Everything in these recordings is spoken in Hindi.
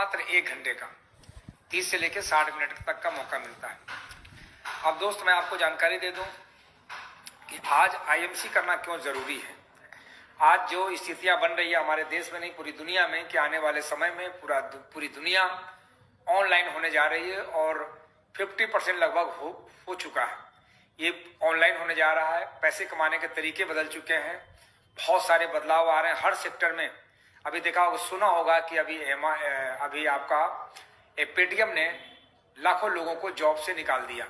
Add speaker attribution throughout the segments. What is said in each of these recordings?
Speaker 1: मात्र 1 घंटे का 30 से लेकर 60 मिनट तक का मौका मिलता है। अब दोस्त मैं आपको जानकारी दे दूं कि आज आईएमसी करना क्यों जरूरी है। आज जो स्थितियां बन रही है हमारे देश में नहीं पूरी दुनिया में कि आने वाले समय में पूरी दुनिया ऑनलाइन होने जा रही है और 50% लगभग हो चुका है। ये ऑनलाइन होने जा रहा है। पैसे कमाने के तरीके बदल चुके हैं। बहुत सारे बदलाव आ रहे हैं हर सेक्टर में। अभी देखा होगा, सुना होगा कि अभी आपका पेटीएम ने लाखों लोगों को जॉब से निकाल दिया।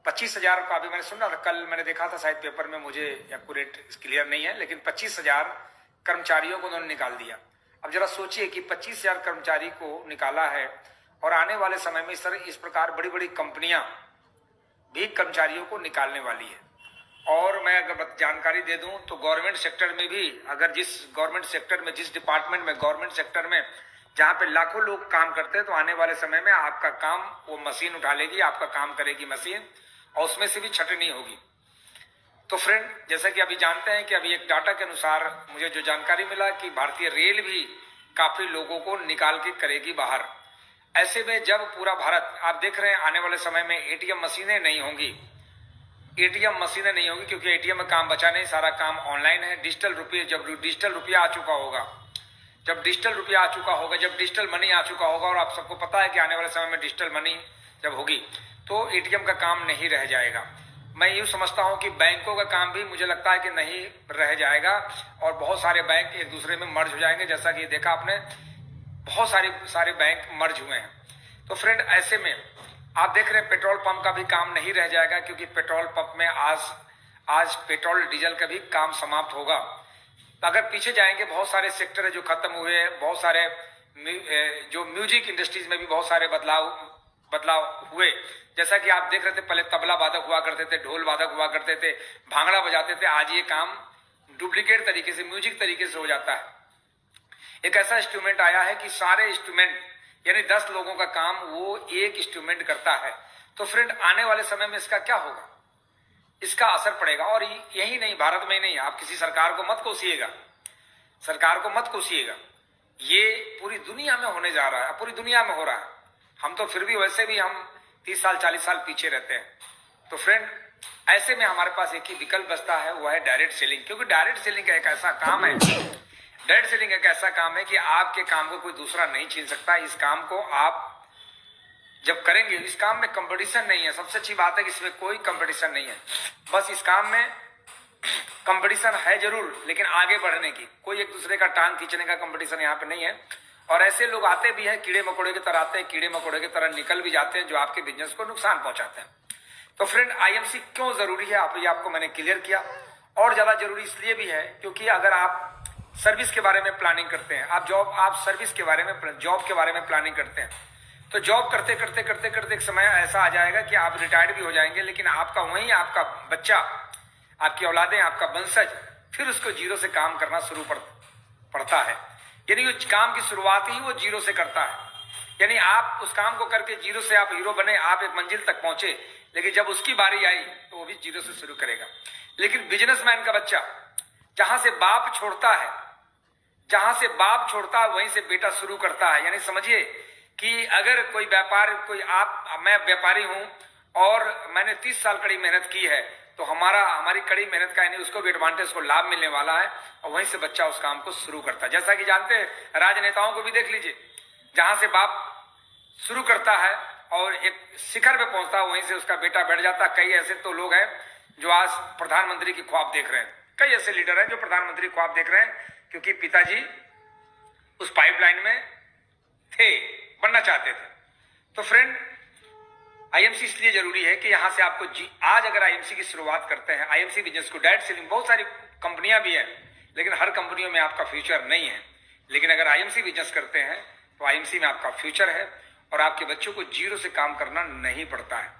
Speaker 1: 25,000 का अभी मैंने सुना था, कल मैंने देखा था शायद पेपर में, मुझे एक्यूरेट क्लियर नहीं है, लेकिन 25,000 कर्मचारियों को उन्होंने निकाल दिया। अब जरा सोचिए कि 25,000 कर्मचारी को निकाला है और आने वाले समय में इस प्रकार बड़ी बड़ी कंपनियां भी कर्मचारियों को निकालने वाली है। और मैं अगर जानकारी दे दूं तो गवर्नमेंट सेक्टर में भी, अगर जिस डिपार्टमेंट में गवर्नमेंट सेक्टर में जहां पे लाखों लोग काम करते हैं, तो आने वाले समय में आपका काम वो मशीन उठा लेगी, आपका काम करेगी मशीन, और उसमें से भी छटनी होगी। तो फ्रेंड, जैसा कि अभी जानते हैं कि अभी एक डाटा के अनुसार मुझे जो जानकारी मिला कि भारतीय रेल भी काफी लोगों को निकाल के करेगी बाहर। ऐसे में जब पूरा भारत, आप देख रहे हैं आने वाले समय में एटीएम मशीनें नहीं होंगी, क्योंकि एटीएम में काम बचा नहीं, सारा काम ऑनलाइन है। जब डिजिटल रुपया आ चुका होगा, जब डिजिटल मनी आ चुका होगा, और आप सबको पता है कि आने वाले समय में डिजिटल मनी जब होगी तो एटीएम का काम नहीं रह जाएगा। मैं यूं समझता हूं कि बैंकों का काम भी मुझे लगता है कि नहीं रह जाएगा, और बहुत सारे बैंक एक दूसरे में मर्ज हो जाएंगे। जैसा कि देखा आपने, बहुत सारे बैंक मर्ज हुए हैं। तो फ्रेंड, ऐसे में आप देख रहे हैं पेट्रोल पंप का भी काम नहीं रह जाएगा, क्योंकि पेट्रोल पंप में आज पेट्रोल डीजल का भी काम समाप्त होगा। तो अगर पीछे जाएंगे, बहुत सारे सेक्टर है जो खत्म हुए हैं। बहुत सारे जो म्यूजिक इंडस्ट्रीज में भी बहुत सारे बदलाव हुए। जैसा कि आप देख रहे थे, पहले तबला वादक हुआ करते थे, ढोल वादक हुआ करते थे, भांगड़ा बजाते थे। आज ये काम डुप्लीकेट तरीके से, म्यूजिक तरीके से हो जाता है। एक ऐसा इंस्ट्रूमेंट आया है कि सारे इंस्ट्रूमेंट, यानी 10 लोगों का काम वो एक इंस्ट्रूमेंट करता है। तो फ्रेंड, आने वाले समय में इसका क्या होगा, इसका असर पड़ेगा। और यही नहीं, भारत में ही नहीं, आप किसी सरकार को मत कोसिएगा, ये पूरी दुनिया में होने जा रहा है, पूरी दुनिया में हो रहा है। हम तो फिर भी वैसे भी हम 30 साल 40 साल पीछे रहते हैं। तो फ्रेंड, ऐसे में हमारे पास एक ही विकल्प बचता है, वो है डायरेक्ट सेलिंग। क्योंकि डायरेक्ट सेलिंग एक ऐसा काम है कि आपके काम को कोई दूसरा नहीं छीन सकता। इस काम को आप जब करेंगे, इस काम में कंपटीशन नहीं है। सबसे अच्छी बात है कि इसमें कोई कंपटीशन नहीं है। बस इस काम में कंपटीशन है जरूर, लेकिन आगे बढ़ने की, कोई एक दूसरे का टांग खींचने का कंपटीशन यहाँ पे नहीं है। और ऐसे लोग आते भी हैं, कीड़े मकोड़े की तरह आते हैं, कीड़े मकोड़े की तरह निकल भी जाते हैं, जो आपके बिजनेस को नुकसान पहुंचाते हैं। तो फ्रेंड, आईएमसी क्यों जरूरी है, आपको मैंने क्लियर किया। और ज्यादा जरूरी इसलिए भी है क्योंकि अगर आप सर्विस के बारे में प्लानिंग करते हैं, आप सर्विस के बारे में, जॉब के बारे में प्लानिंग करते हैं, तो जॉब करते एक समय ऐसा आ जाएगा कि आप रिटायर्ड भी हो जाएंगे, लेकिन आपका बच्चा, आपकी औलादें, आपका वंशज फिर उसको जीरो से काम करना शुरू पड़ता है। यानी उस काम की शुरुआत ही वो जीरो से करता है। यानी आप उस काम को करके जीरो से आप हीरो बने, आप एक मंजिल तक पहुंचे, लेकिन जब उसकी बारी आई तो वो भी जीरो से शुरू करेगा। लेकिन बिजनेसमैन का बच्चा जहां से बाप छोड़ता है, वहीं से बेटा शुरू करता है। यानी समझिए कि अगर मैं व्यापारी हूं और मैंने 30 साल कड़ी मेहनत की है, तो हमारी कड़ी मेहनत का, यानी उसको भी एडवांटेज को लाभ मिलने वाला है, और वहीं से बच्चा उस काम को शुरू करता है। जैसा कि जानते हैं, राजनेताओं को भी देख लीजिए, जहां से बाप शुरू करता है और एक शिखर पे पहुंचता है, वहीं से उसका बेटा बैठ जाता है। कई ऐसे तो लोग हैं जो आज प्रधानमंत्री की ख्वाब देख रहे हैं, कई ऐसे लीडर हैं जो प्रधानमंत्री की ख्वाब देख रहे हैं, क्योंकि पिताजी उस पाइपलाइन में थे, बनना चाहते थे। तो फ्रेंड, आईएमसी इसलिए जरूरी है कि यहां से आपको आज अगर आईएमसी की शुरुआत करते हैं, आईएमसी बिजनेस को, डायरेक्ट सेलिंग, बहुत सारी कंपनियां भी हैं, लेकिन हर कंपनियों में आपका फ्यूचर नहीं है। लेकिन अगर आईएमसी बिजनेस करते हैं तो आईएमसी में आपका फ्यूचर है, और आपके बच्चों को जीरो से काम करना नहीं पड़ता है।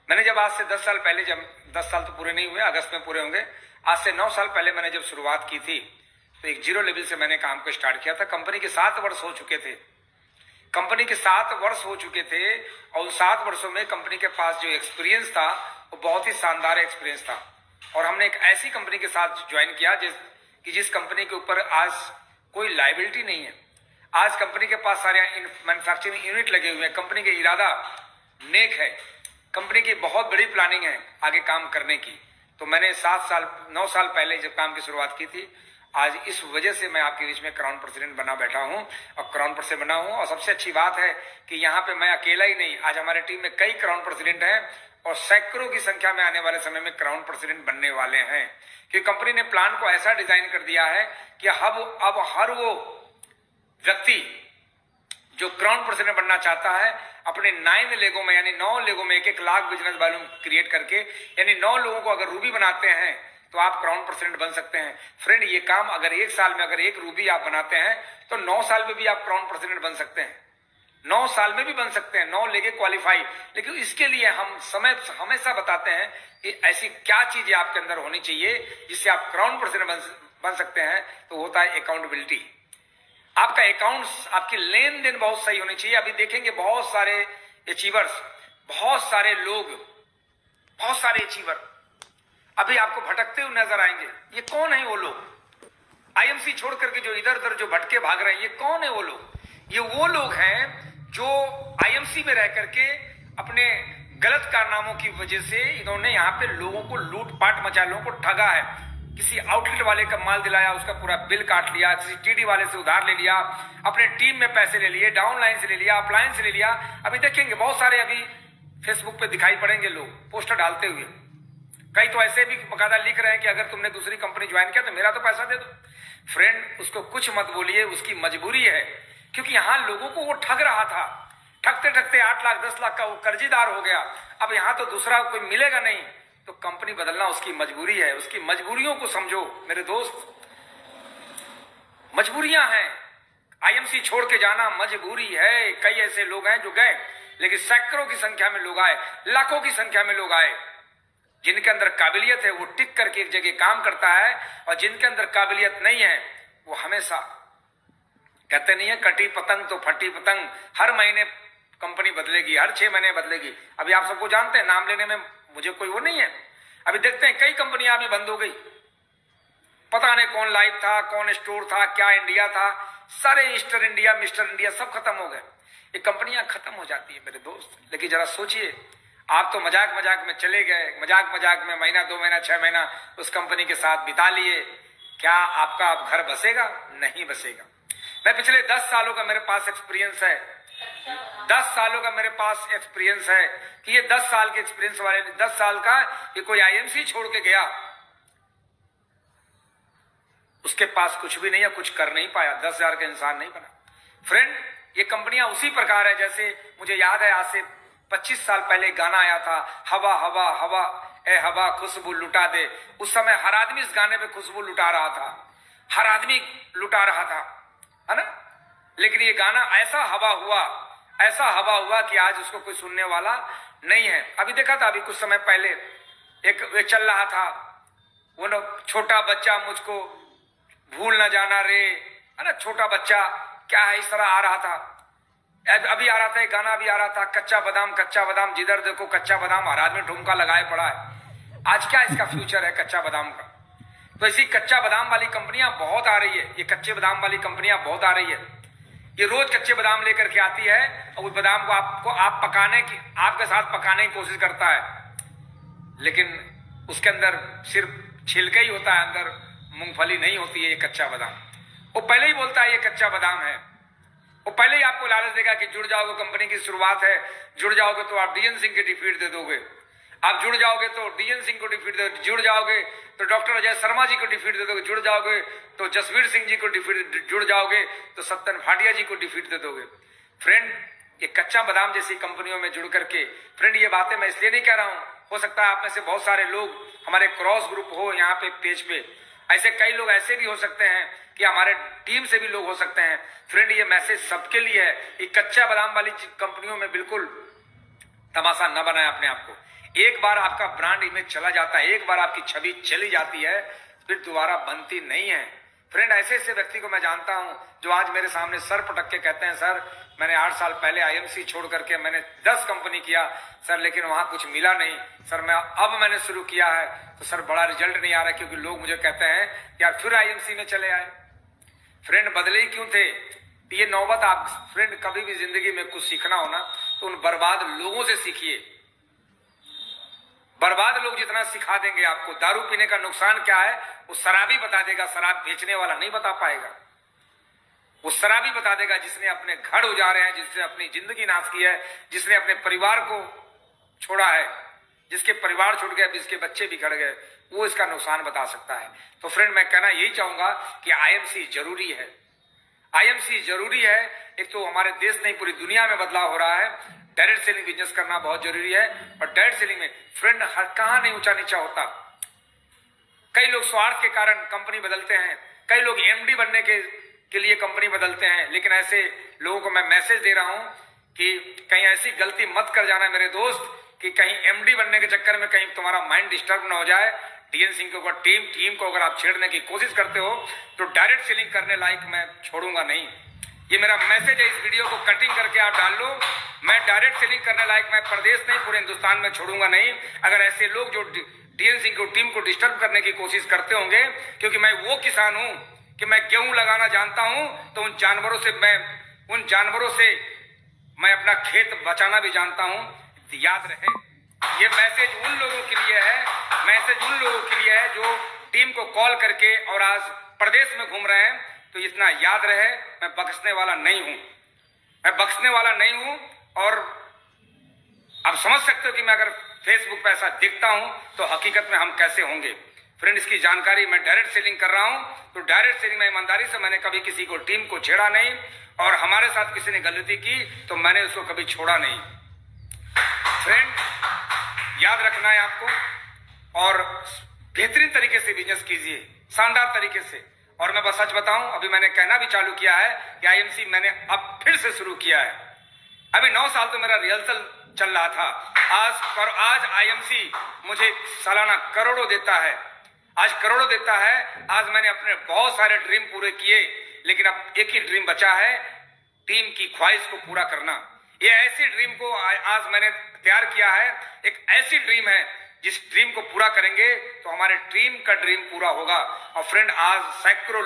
Speaker 1: मैंने जब आज से 10 साल पहले, जब 10 साल तो पूरे नहीं हुए, अगस्त में पूरे होंगे, आज से 9 साल पहले मैंने जब शुरुआत की थी, तो एक जीरो लेवल से मैंने काम को स्टार्ट किया था। कंपनी के 7 वर्ष हो चुके थे, और उन 7 वर्षों में कंपनी के पास जो एक्सपीरियंस था वो बहुत ही शानदार एक्सपीरियंस था। और हमने एक ऐसी कंपनी के साथ ज्वाइन किया जिस कंपनी के ऊपर आज कोई लायबिलिटी नहीं है। आज कंपनी के पास सारे मैन्युफैक्चरिंग यूनिट लगे हुए हैं। कंपनी के इरादा नेक है, कंपनी की बहुत बड़ी प्लानिंग है आगे काम करने की। तो मैंने 9 साल पहले जब काम की शुरुआत की थी, आज इस वजह से मैं आपके बीच में क्राउन प्रेसिडेंट बना बैठा हूं और क्राउन प्रेसिडेंट बना हूं। और सबसे अच्छी बात है कि यहाँ पे मैं अकेला ही नहीं, आज हमारे टीम में कई क्राउन प्रेसिडेंट हैं और सैकड़ों की संख्या में आने वाले समय में क्राउन प्रेसिडेंट बनने वाले हैं। क्योंकि कंपनी ने प्लान को ऐसा डिजाइन कर दिया है कि अब हर वो व्यक्ति जो क्राउन प्रेसिडेंट बनना चाहता है अपने 9 लेगों में यानी 9 लेगों में 1-1 लाख बिजनेस वॉल्यूम क्रिएट करके, यानी 9 लोगों को अगर रूबी बनाते हैं तो आप क्राउन प्रेसिडेंट बन सकते हैं। फ्रेंड, ये काम अगर 1 साल में अगर 1 रूबी आप बनाते हैं तो 9 साल में भी आप क्राउन प्रेसिडेंट बन सकते हैं, 9 साल में भी बन सकते हैं, 9 लेके क्वालिफाई। लेकिन इसके लिए हम समय हमेशा बताते हैं कि ऐसी क्या चीजें आपके अंदर होनी चाहिए जिससे आप क्राउन प्रेसिडेंट बन सकते हैं। तो होता है अकाउंटेबिलिटी। आपका अकाउंट्स, आपकी लेन देन बहुत सही होनी चाहिए। अभी देखेंगे बहुत सारे अचीवर्स, बहुत सारे लोग, बहुत सारे अचीवर अभी आपको भटकते हुए नजर आएंगे। ये कौन है वो लोग? आईएमसी छोड़ करके जो इधर उधर जो भटके भाग रहे हैं, ये कौन है वो लोग? ये वो लोग हैं जो आईएमसी में रह करके अपने गलत कारनामों की वजह से इन्होंने यहाँ पे लोगों को लूटपाट मचा, लोगों को ठगा है। किसी आउटलेट वाले का माल दिलाया, उसका पूरा बिल काट लिया, किसी टीडी वाले से उधार ले लिया, अपने टीम में पैसे ले लिए, डाउनलाइन से ले लिया, अपलाइन से ले लिया। अभी देखेंगे बहुत सारे अभी फेसबुक पे दिखाई पड़ेंगे लोग पोस्टर डालते हुए। कई तो ऐसे भी बकायदा लिख रहे हैं कि अगर तुमने दूसरी कंपनी ज्वाइन किया तो मेरा तो पैसा दे दो। फ्रेंड, उसको कुछ मत बोलिए, उसकी मजबूरी है। क्योंकि यहां लोगों को वो ठग रहा था, ठगते ठगते 8 लाख 10 लाख का वो कर्जीदार हो गया। अब यहां तो दूसरा कोई मिलेगा नहीं, तो कंपनी बदलना उसकी मजबूरी है। उसकी मजबूरियों को समझो मेरे दोस्त, मजबूरियां हैं। आईएमसी छोड़ के जाना मजबूरी है। कई ऐसे लोग हैं जो गए, लेकिन सैकड़ों की संख्या में लोग आए, लाखों की संख्या में लोग आए। जिनके अंदर काबिलियत है वो टिक करके एक जगह काम करता है, और जिनके अंदर काबिलियत नहीं है वो हमेशा, कहते नहीं है कटी पतंग तो फटी पतंग, हर महीने कंपनी बदलेगी, हर 6 महीने बदलेगी। अभी आप सबको जानते हैं, नाम लेने में मुझे कोई वो नहीं है। अभी देखते हैं कई कंपनियां अभी बंद हो गई, पता नहीं कौन लाइव था, कौन स्टोर था, क्या इंडिया था, सारे ईस्टर इंडिया मिस्टर इंडिया सब खत्म हो गए। ये कंपनियां खत्म हो जाती है मेरे दोस्त। लेकिन जरा सोचिए, आप तो मजाक मजाक में चले गए, मजाक मजाक में महीना 2 महीना 6 महीना उस कंपनी के साथ बिता लिए, क्या आपका अब घर बसेगा? नहीं बसेगा। मैं पिछले 10 सालों का मेरे पास एक्सपीरियंस है, 10 सालों का मेरे पास एक्सपीरियंस है कि ये 10 साल के एक्सपीरियंस वाले 10 साल का कि कोई आईएमसी छोड़ के गया, उसके पास कुछ भी नहीं है, कुछ कर नहीं पाया, 10,000 का इंसान नहीं बना। फ्रेंड, ये कंपनियां उसी प्रकार है जैसे मुझे याद है आज से 25 साल पहले गाना आया था, हवा हवा हवा ए हवा खुशबू लुटा दे। उस समय हर आदमी इस गाने पे खुशबू लुटा रहा था, हर आदमी लुटा रहा था, है ना। लेकिन ये गाना ऐसा हवा हुआ कि आज उसको कोई सुनने वाला नहीं है। अभी देखा था, अभी कुछ समय पहले एक चल रहा था, वो ना छोटा बच्चा मुझको भूल न जाना रे, है ना, छोटा बच्चा क्या है, इस तरह आ रहा था। अभी आ रहा था एक गाना, अभी आ रहा था कच्चा बादाम जिधर देखो कच्चा बादाम, हर आदमी ठुमका लगाए पड़ा है। आज क्या इसका फ्यूचर है कच्चा बादाम का? तो ऐसी कच्चा बादाम वाली कंपनियां बहुत आ रही है, ये कच्चे बादाम वाली कंपनियां बहुत आ रही है। ये रोज कच्चे बादाम लेकर के आती है और उस बादाम को आपके साथ पकाने की कोशिश करता है, लेकिन उसके अंदर सिर्फ छिलका ही होता है, अंदर मूंगफली नहीं होती है। ये कच्चा बादाम वो पहले ही बोलता है ये कच्चा बादाम है, वो पहले ही आपको लालच देगा कि जुड़ जाओगे, कंपनी की शुरुआत है, जुड़ जाओगे तो आप डीएन सिंह की डिफीट दे दोगे, आप जुड़ जाओगे तो डीएन सिंह को डिफीट दे, जुड़ जाओगे तो डॉक्टर अजय शर्मा जी को डिफीट दे दोगे, जुड़ जाओगे तो जसवीर सिंह जी को डिफीट, जुड़ जाओगे तो सत्तन भाटिया जी को डिफीट दे दोगे। फ्रेंड, ये कच्चा बादाम जैसी कंपनियों में जुड़ करके, फ्रेंड ये बातें मैं इसलिए नहीं कह रहा हूं, हो सकता है आप में से बहुत सारे लोग हमारे क्रॉस ग्रुप हो यहाँ पे पेज पे, ऐसे कई लोग ऐसे भी हो सकते हैं कि हमारे टीम से भी लोग हो सकते हैं। फ्रेंड, ये मैसेज सबके लिए है कि कच्चा बादाम वाली कंपनियों में बिल्कुल तमाशा न बनाए अपने आप को। एक बार आपका ब्रांड इमेज चला जाता है, एक बार आपकी छवि चली जाती है, फिर दोबारा बनती नहीं है। फ्रेंड, ऐसे ऐसे व्यक्ति को मैं जानता हूं जो आज मेरे सामने सर पटक के कहते हैं, सर मैंने 8 साल पहले आईएमसी छोड़ करके मैंने 10 कंपनी किया सर, लेकिन वहां कुछ मिला नहीं सर, मैंने शुरू किया है तो सर बड़ा रिजल्ट नहीं आ रहा, क्योंकि लोग मुझे कहते हैं यार फिर आईएमसी में चले आए। फ्रेंड, बदले ही क्यों थे? तो ये नौबत आप फ्रेंड कभी भी जिंदगी में कुछ सीखना हो ना तो उन बर्बाद लोगों से सीखिए। बर्बाद लोग जितना सिखा देंगे आपको दारू पीने का नुकसान क्या है वो शराबी बता देगा, शराब बेचने वाला नहीं बता पाएगा। वो शराबी बता देगा जिसने अपने घर उजाड़े हैं, जिसने अपनी जिंदगी नाश की है, जिसने अपने परिवार को छोड़ा है, जिसके परिवार छूट गए, जिसके बच्चे बिगड़ गए, वो इसका नुकसान बता सकता है। तो फ्रेंड मैं कहना यही चाहूंगा कि आईएमसी जरूरी है। आईएमसी जरूरी है। एक तो हमारे देश नहीं पूरी दुनिया में बदलाव हो रहा है। डायरेक्ट सेलिंग बिजनेस करना बहुत जरूरी है। और डायरेक्ट सेलिंग में फ्रेंड हर कहां नहीं ऊंचा नीचा होता। कई लोग स्वार्थ के कारण कंपनी बदलते हैं, कई लोग एमडी बनने के लिए कंपनी बदलते हैं। लेकिन ऐसे लोगों को मैं मैसेज दे रहा हूं कि कहीं ऐसी गलती मत कर जाना मेरे दोस्त कि कहीं एमडी बनने के चक्कर में कहीं तुम्हारा माइंड डिस्टर्ब ना हो जाए। डीएन सिंह को टीम को अगर आप छेड़ने की कोशिश करते हो तो डायरेक्ट सेलिंग करने लायक मैं छोड़ूंगा नहीं। ये मेरा मैसेज है। इस वीडियो को कटिंग करके आप डाल लो। मैं डायरेक्ट सेलिंग करने लायक मैं प्रदेश नहीं पूरे हिंदुस्तान में छोड़ूंगा नहीं। अगर ऐसे लोग जो डीएन सिंह को टीम को डिस्टर्ब करने की कोशिश करते होंगे, क्योंकि मैं वो किसान हूं कि मैं गेहूं लगाना जानता हूं, तो उन जानवरों से मैं अपना खेत बचाना भी जानता हूं। याद रहे ये मैसेज उन लोगों के लिए है, जो टीम को कॉल करके और आज प्रदेश में घूम रहे हैं। तो इतना याद रहे मैं बख्शने वाला नहीं हूं। और आप समझ सकते हो कि मैं अगर फेसबुक पे ऐसा दिखता हूं तो हकीकत में हम कैसे होंगे। फ्रेंड इसकी जानकारी मैं डायरेक्ट सेलिंग कर रहा हूं। तो डायरेक्ट सेलिंग में ईमानदारी से मैंने कभी किसी को टीम को छेड़ा नहीं, और हमारे साथ किसी ने गलती की तो मैंने उसको कभी छोड़ा नहीं। फ्रेंड याद रखना है आपको, और बेहतरीन तरीके से बिजनेस कीजिए, शानदार तरीके से। और मैं बस सच बताऊं, अभी मैंने कहना भी चालू किया है कि आईएमसी मैंने अब फिर से शुरू किया है। अभी 9 साल तो मेरा रिहर्सल चल रहा था। आज आईएमसी मुझे सालाना करोड़ों देता है। आज मैंने अपने बहुत सारे ड्रीम पूरे किए, लेकिन अब एक ही ड्रीम बचा है, टीम की ख्वाहिश को पूरा करना। ये ऐसी ड्रीम को आज मैंने तैयार किया है। एक ऐसी ड्रीम है जिस ड्रीम को पूरा करेंगे तो हमारे टीम का ड्रीम पूरा होगा। और फ्रेंड आज सैकड़ों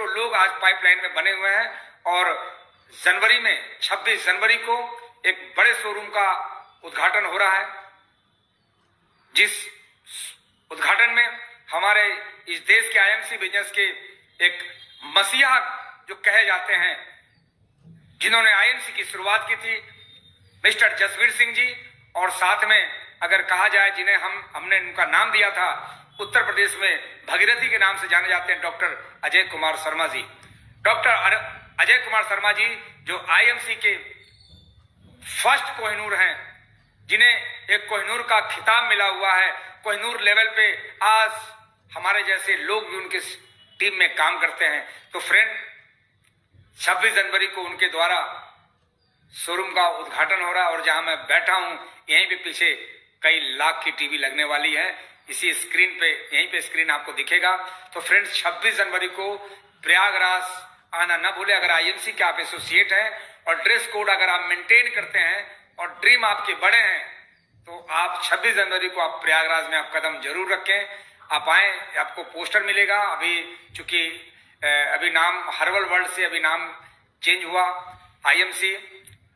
Speaker 1: लोग आज पाइपलाइन में बने हुए हैं। और 26 जनवरी को एक बड़े शोरूम का उद्घाटन हो रहा है, जिस उद्घाटन में हमारे इस देश के आईएमसी बिजनेस के एक मसीहा जो कहे जाते हैं, जिन्होंने आईएमसी की शुरुआत की थी, मिस्टर जसवीर सिंह जी, और साथ में अगर कहा जाए जिन्हें हमने उनका नाम दिया था, उत्तर प्रदेश में भगीरथी के नाम से जाने जाते हैं, डॉक्टर अजय कुमार शर्मा जी। डॉक्टर अजय कुमार शर्मा जी जो आईएमसी के फर्स्ट कोहिनूर हैं, जिन्हें एक कोहिनूर का खिताब मिला हुआ है। कोहिनूर लेवल पे आज हमारे जैसे लोग भी उनके टीम में काम करते हैं। तो फ्रेंड 26 जनवरी को उनके द्वारा शोरूम का उद्घाटन हो रहा है, और जहां मैं बैठा हूं यहीं पे पीछे कई लाख की टीवी लगने वाली है। इसी स्क्रीन पे, यहीं पे स्क्रीन आपको दिखेगा। तो फ्रेंड्स 26 जनवरी को प्रयागराज आना न भूले। अगर आईएमसी के आप एसोसिएट हैं और ड्रेस कोड अगर आप मेंटेन करते हैं और ड्रीम आपके बड़े हैं, तो आप 26 जनवरी को आप प्रयागराज में आप कदम जरूर रखें। आप आए, आपको पोस्टर मिलेगा। अभी चूंकि अभी नाम हर्बल वर्ल्ड से अभी नाम चेंज हुआ, आईएमसी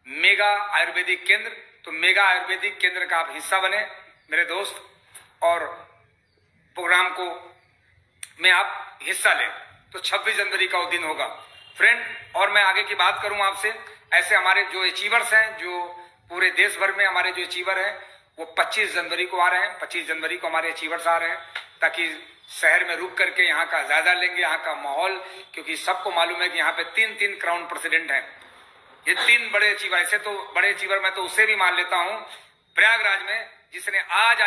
Speaker 1: मेगा आयुर्वेदिक केंद्र। तो मेगा आयुर्वेदिक केंद्र का आप हिस्सा बने मेरे दोस्त, और प्रोग्राम को में आप हिस्सा लें। तो 26 जनवरी का वो दिन होगा फ्रेंड। और मैं आगे की बात करूं आपसे, ऐसे हमारे जो अचीवर्स हैं, जो पूरे देश भर में हमारे जो अचीवर हैं, वो 25 जनवरी को आ रहे हैं। 25 जनवरी को हमारे अचीवर्स आ रहे हैं, ताकि शहर में रुक करके यहाँ का जायजा लेंगे, यहाँ का माहौल। क्योंकि सबको मालूम है कि यहाँ पे 3 क्राउन प्रेसिडेंट हैं। ये 3 बड़े अचीवर, ऐसे तो बड़े अचीवर मैं तो उससे भी मान लेता हूँ प्रयागराज में, जिसने आज